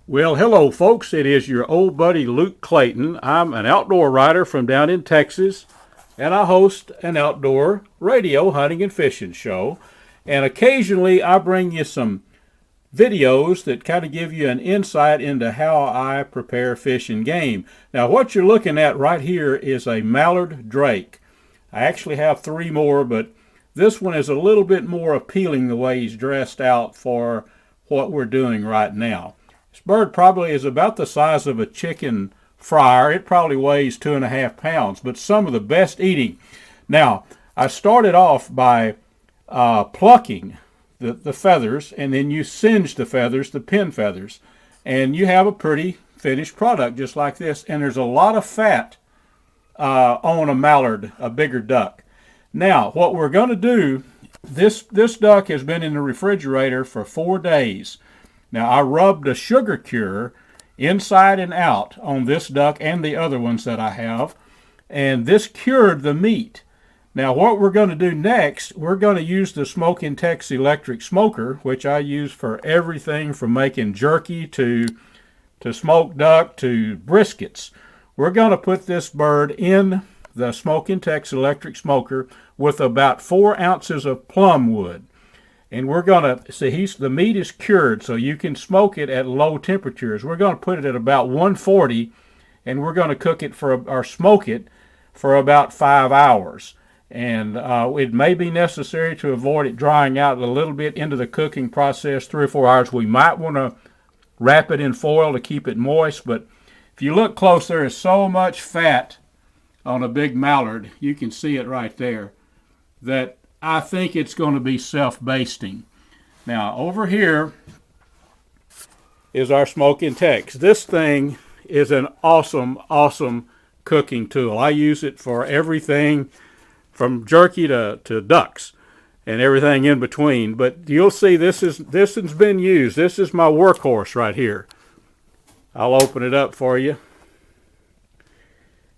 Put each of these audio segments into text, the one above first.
Well, hello, folks. It is your old buddy Luke Clayton. I'm an outdoor writer from down in Texas, and I host an outdoor radio hunting and fishing show. And occasionally I bring you some videos that kind of give you an insight into how I prepare fish and game. Now, what you're looking at right here is a mallard drake. I actually have three more, but this one is a little bit more appealing the way he's dressed out for what we're doing right now. This bird probably is about the size of a chicken fryer. It probably weighs 2.5 pounds, but some of the best eating. Now, I started off by plucking the feathers, and then you singe the feathers, the pin feathers, and you have a pretty finished product just like this. And there's a lot of fat on a mallard, a bigger duck. Now, what we're going to do, this duck has been in the refrigerator for 4 days. Now, I rubbed a sugar cure inside and out on this duck and the other ones that I have, and this cured the meat. Now, what we're going to do next, we're going to use the Smokin electric smoker, which I use for everything from making jerky to smoked duck to briskets. We're going to put this bird in the Smokin electric smoker with about 4 ounces of plum wood. And we're going to, see, the meat is cured, so you can smoke it at low temperatures. We're going to put it at about 140, and we're going to cook it or smoke it for about 5 hours. And it may be necessary to avoid it drying out a little bit into the cooking process, 3 or 4 hours. We might want to wrap it in foil to keep it moist, but if you look close, there is so much fat on a big mallard, you can see it right there, that I think it's going to be self-basting. Now, over here is our Smokin Tex. This thing is an awesome cooking tool. I use it for everything from jerky to ducks and everything in between. But you'll see this has been used. This is my workhorse right here. I'll open it up for you.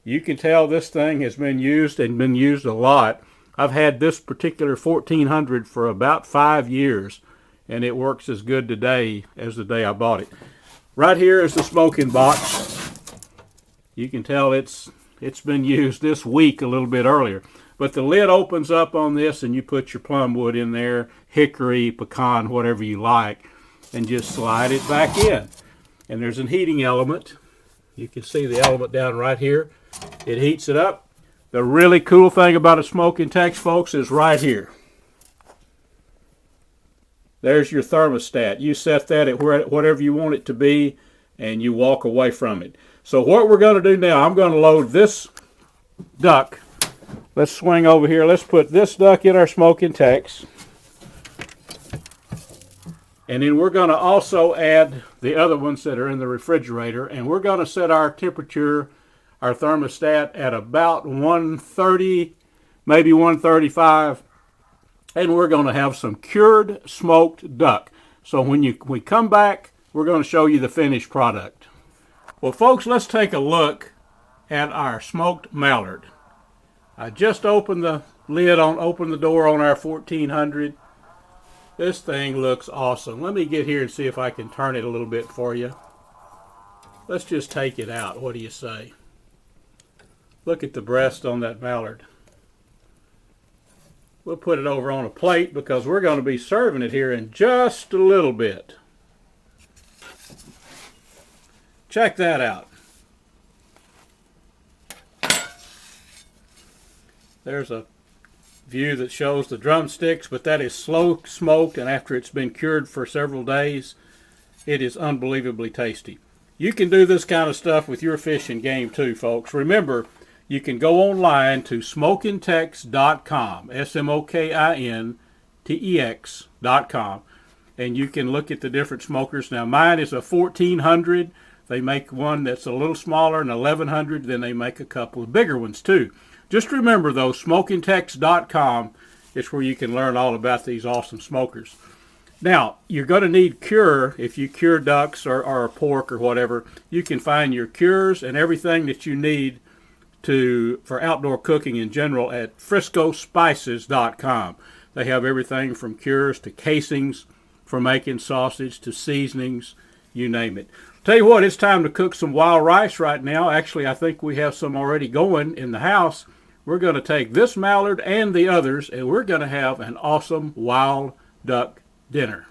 You can tell this thing has been used and been used a lot. I've had this particular 1400 for about 5 years, and it works as good today as the day I bought it. Right here is the smoking box. You can tell it's been used this week a little bit earlier. But the lid opens up on this, and you put your plum wood in there, hickory, pecan, whatever you like, and just slide it back in. And there's a heating element. You can see the element down right here. It heats it up. The really cool thing about a Smokin Tex, folks, is right here. There's your thermostat. You set that at whatever you want it to be, and you walk away from it. So what we're going to do now, I'm going to load this duck. Let's swing over here. Let's put this duck in our Smokin Tex. And then we're going to also add the other ones that are in the refrigerator, and we're going to set our temperature, our thermostat, at about 130, maybe 135, and we're going to have some cured smoked duck. So when we come back, we're going to show you the finished product. Well, folks, let's take a look at our smoked mallard. I just opened the door on our 1400. This thing looks awesome. Let me get here and see if I can turn it a little bit for you. Let's just take it out. What do you say? Look at the breast on that mallard. We'll put it over on a plate because we're going to be serving it here in just a little bit. Check that out. There's a view that shows the drumsticks, but that is slow smoked, and after it's been cured for several days, it is unbelievably tasty. You can do this kind of stuff with your fish and game too, folks. Remember, you can go online to smokintex.com, SMOKINTEX.com, and you can look at the different smokers. Now, mine is a 1400. They make one that's a little smaller, an 1100. Then they make a couple of bigger ones too. Just remember, though, smokintex.com is where you can learn all about these awesome smokers. Now, you're going to need cure. If you cure ducks or pork or whatever, you can find your cures and everything that you need for outdoor cooking in general at friscospices.com. They have everything from cures to casings for making sausage to seasonings you name it. Tell you what, it's time to cook some wild rice right now. Actually, I think we have some already going in the house. We're going to take this mallard and the others, and we're going to have an awesome wild duck dinner.